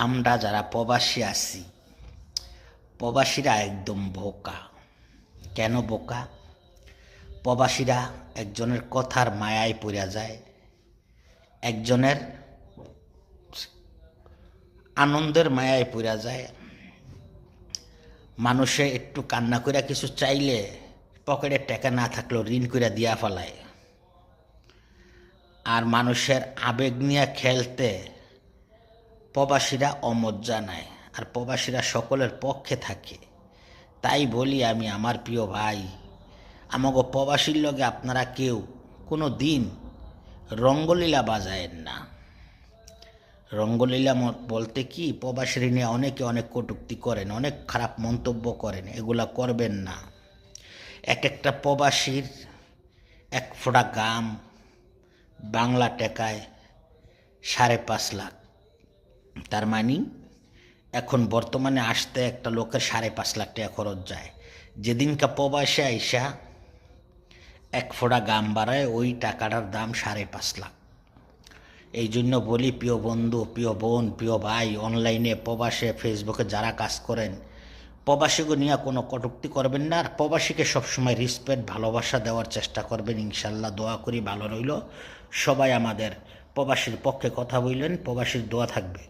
আমরা যারা প্রবাসী আছি, প্রবাসীরা একদম বোকা। কেন বোকা? প্রবাসীরা একজনের কথার মায়ায় পড়ে যায়, একজনের আনন্দের মায়ায় পড়ে যায়। মানুষে একটু কান্না করে কিছু চাইলে পকেটে টাকা না থাকলেও ঋণ করে দিয়া ফেলায়। আর মানুষের আবেগ নিয়ে খেলতে প্রবাসীরা অমজ্জা নেয়, আর প্রবাসীরা সকলের পক্ষে থাকে। তাই বলি আমি, আমার প্রিয় ভাই, আমাকে প্রবাসীর লগে আপনারা কেউ কোনো দিন রঙ্গলীলা বাজায়েন না। রঙ্গলীলা বলতে কি, প্রবাসীর নিয়ে অনেকে অনেক কটূক্তি করেন, অনেক খারাপ মন্তব্য করেন, এগুলা করবেন না। এক একটা প্রবাসীর এক ফোঁটা গাম বাংলা টাকায় 5.5 লাখ। তার মানে এখন বর্তমানে আসতে একটা লোকের 5.5 লাখ টাকা খরচ যায়। যেদিনকা প্রবাসে আইসা এক ফোঁটা গাম বাড়ায়, ওই টাকাটার দাম 5.5 লাখ। এই জন্য বলি, প্রিয় বন্ধু, প্রিয় বোন, প্রিয় ভাই, অনলাইনে প্রবাসে ফেসবুকে যারা কাজ করেন, প্রবাসীকে নিয়ে কোনো কটূক্তি করবেন না। আর প্রবাসীকে সবসময় রেসপেক্ট, ভালোবাসা দেওয়ার চেষ্টা করবেন। ইনশাল্লাহ দোয়া করি ভালো রইল। সবাই আমাদের প্রবাসীর পক্ষে কথা বললেন, প্রবাসীর দোয়া থাকবে।